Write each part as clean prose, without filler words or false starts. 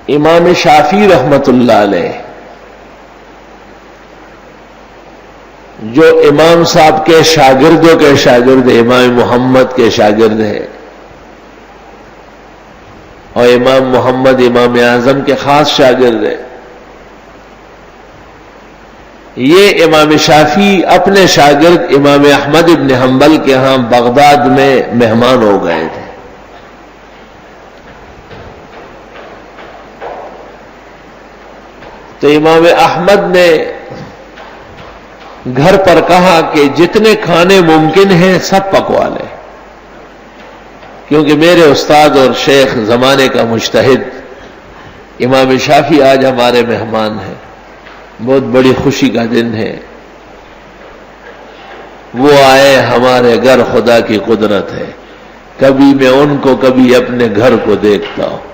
امام شافعی رحمت اللہ علیہ جو امام صاحب کے شاگردوں کے شاگرد امام محمد کے شاگرد ہیں اور امام محمد امام اعظم کے خاص شاگرد ہیں، یہ امام شافعی اپنے شاگرد امام احمد ابن حنبل کے ہاں بغداد میں مہمان ہو گئے تھے۔ تو امام احمد نے گھر پر کہا کہ جتنے کھانے ممکن ہیں سب پکوا لیں، کیونکہ میرے استاد اور شیخ زمانے کا مجتہد امام شافعی آج ہمارے مہمان ہیں، بہت بڑی خوشی کا دن ہے، وہ آئے ہمارے گھر، خدا کی قدرت ہے، کبھی میں ان کو کبھی اپنے گھر کو دیکھتا ہوں۔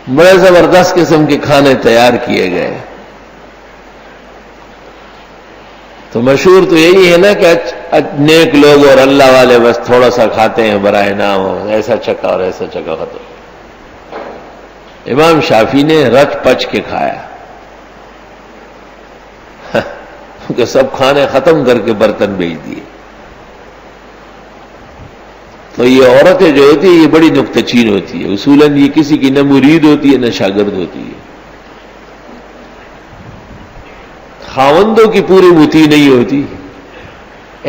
بڑے زبردست قسم کے کھانے تیار کیے گئے۔ تو مشہور تو یہی ہے نا کہ نیک لوگ اور اللہ والے بس تھوڑا سا کھاتے ہیں برائے نام، ایسا چکا اور ایسا چکا ختم۔ امام شافعی نے رچ پچ کے کھایا، کہ سب کھانے ختم کر کے برتن بھیج دیے۔ تو یہ عورتیں جو ہوتی ہیں یہ بڑی نکتہ چین ہوتی ہے، اصولاً یہ کسی کی نہ مرید ہوتی ہے نہ شاگرد ہوتی ہے، خاوندوں کی پوری مطیع نہیں ہوتی۔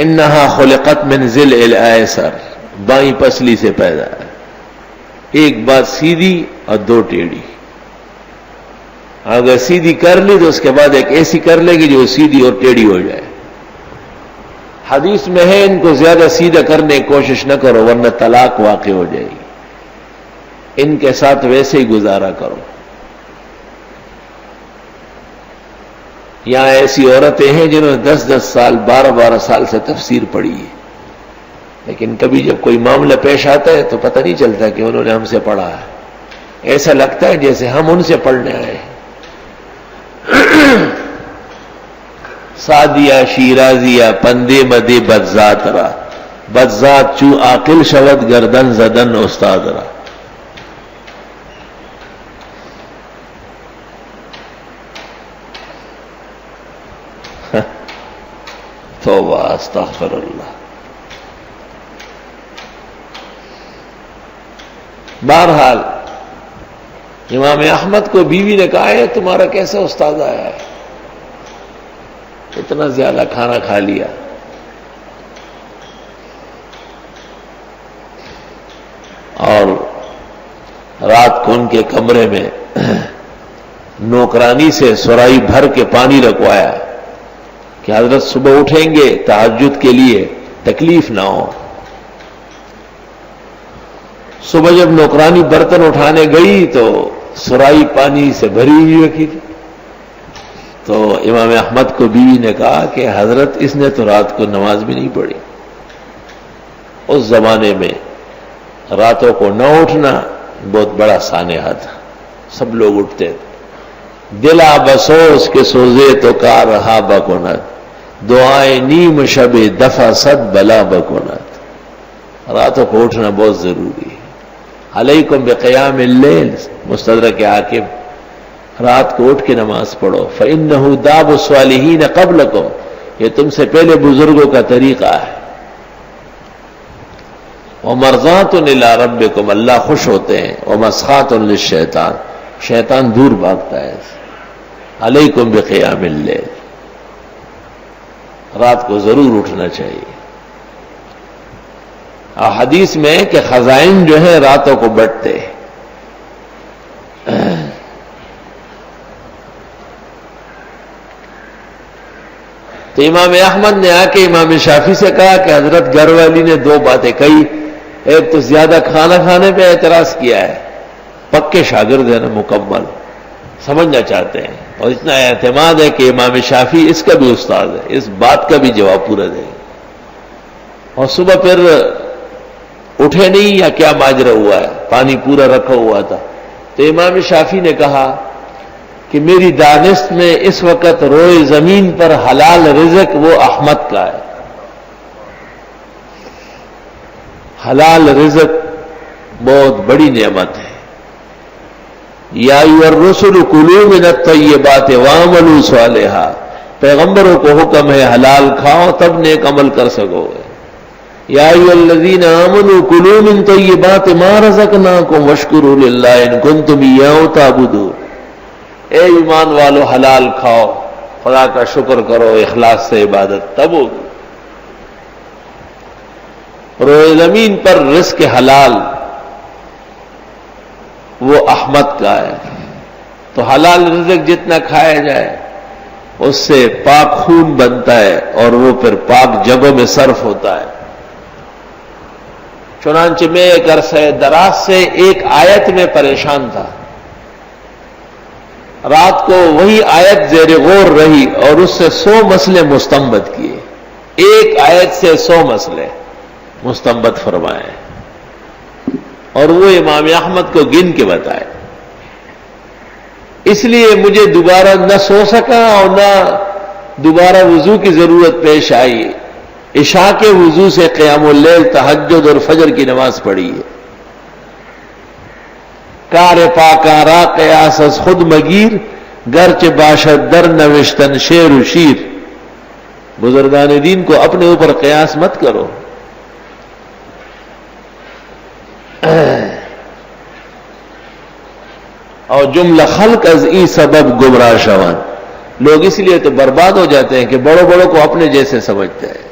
انہا خلقت من ذل الایسر، بائیں پسلی سے پیدا ہے، ایک بات سیدھی اور دو ٹیڑھی، اگر سیدھی کر لی تو اس کے بعد ایک ایسی کر لے گی جو سیدھی اور ٹیڑھی ہو جائے۔ حدیث میں ہے ان کو زیادہ سیدھا کرنے کی کوشش نہ کرو ورنہ طلاق واقع ہو جائے گی، ان کے ساتھ ویسے ہی گزارا کرو۔ یہاں ایسی عورتیں ہیں جنہوں نے 10-10 سال 12-12 سال سے تفسیر پڑھی ہے، لیکن کبھی جب کوئی معاملہ پیش آتا ہے تو پتہ نہیں چلتا کہ انہوں نے ہم سے پڑھا ہے، ایسا لگتا ہے جیسے ہم ان سے پڑھنے آئے ہیں۔ سادیہ شیرازیہ پندے مدے بدذات را، بدذات چو عاقل شود گردن زدن استاد را۔ توبہ استغفر اللہ۔ بہرحال امام احمد کو بیوی نے کہا ہے تمہارا کیسا استاد آیا ہے، اتنا زیادہ کھانا کھا لیا۔ اور رات کو ان کے کمرے میں نوکرانی سے سرائی بھر کے پانی رکھوایا کہ حضرت صبح اٹھیں گے تہجد کے لیے تکلیف نہ ہو۔ صبح جب نوکرانی برتن اٹھانے گئی تو سرائی پانی سے بھری ہوئی رکھی تھی، تو امام احمد کو بیوی نے کہا کہ حضرت اس نے تو رات کو نماز بھی نہیں پڑھی۔ اس زمانے میں راتوں کو نہ اٹھنا بہت بڑا سانحہ تھا، سب لوگ اٹھتے تھے۔ دلا بسوس کے سوزے تو کار رہا بکنت، دعائیں نیم شب دفع صد بلا بکنت۔ راتوں کو اٹھنا بہت ضروری ہے۔ علیکم بقیام اللیل، مستدرک حاکم، رات کو اٹھ کے نماز پڑھو۔ فإنہ داب الصالحین قبلکم، یہ تم سے پہلے بزرگوں کا طریقہ ہے۔ ومرضات الی ربکم، اللہ خوش ہوتے ہیں۔ ومسخات للشیطان، شیطان دور بھاگتا ہے۔ علیکم بقیام اللیل، رات کو ضرور اٹھنا چاہیے۔ اور حدیث میں ہے کہ خزائن جو ہیں راتوں کو بٹتے ہیں۔ تو امام احمد نے آ کے امام شافعی سے کہا کہ حضرت گھر والی نے دو باتیں کہی، ایک تو زیادہ کھانا کھانے پہ اعتراض کیا ہے، پکے شاگرد ہیں نا، مکمل سمجھنا چاہتے ہیں، اور اتنا اعتماد ہے کہ امام شافعی اس کا بھی استاد ہے، اس بات کا بھی جواب پورا دے گا۔ اور صبح پھر اٹھے نہیں یا کیا ماجرا ہوا ہے، پانی پورا رکھا ہوا تھا۔ تو امام شافعی نے کہا کہ میری دانست میں اس وقت روئے زمین پر حلال رزق وہ احمد کا ہے، حلال رزق بہت بڑی نعمت ہے. یا ایھا الرسل کلوا من الطیبات واعملوا صالحا، پیغمبروں کو حکم ہے حلال کھاؤ تب نیک عمل کر سکو گے. یا ایھا الذین آمنوا کلوا من طیبات ما رزقناکم واشکروا للہ ان کنتم ایاہ تعبدون. اے ایمان والو حلال کھاؤ، خدا کا شکر کرو، اخلاص سے عبادت تب ہوگی. روئے زمین پر رزق حلال وہ احمد کا ہے، تو حلال رزق جتنا کھایا جائے اس سے پاک خون بنتا ہے اور وہ پھر پاک جگہوں میں صرف ہوتا ہے. چنانچہ میں ایک عرصہ دراز سے ایک آیت میں پریشان تھا. رات کو وہی آیت زیر غور رہی اور اس سے 100 مسئلے مستنبط کیے. ایک آیت سے 100 مسئلے مستنبط فرمائے اور وہ امام احمد کو گن کے بتائے. اس لیے مجھے دوبارہ نہ سو سکا اور نہ دوبارہ وضو کی ضرورت پیش آئی. عشاء کے وضو سے قیام اللیل، تہجد اور فجر کی نماز پڑھی ہے. کار پاکارا قیاس از خود مگیر، گرچ باشد در نوشتن شیر و شیر. بزرگان دین کو اپنے اوپر قیاس مت کرو. اور جملہ خلق از ای سبب گمراہ شوان. لوگ اس لیے تو برباد ہو جاتے ہیں کہ بڑوں بڑوں کو اپنے جیسے سمجھتے ہیں.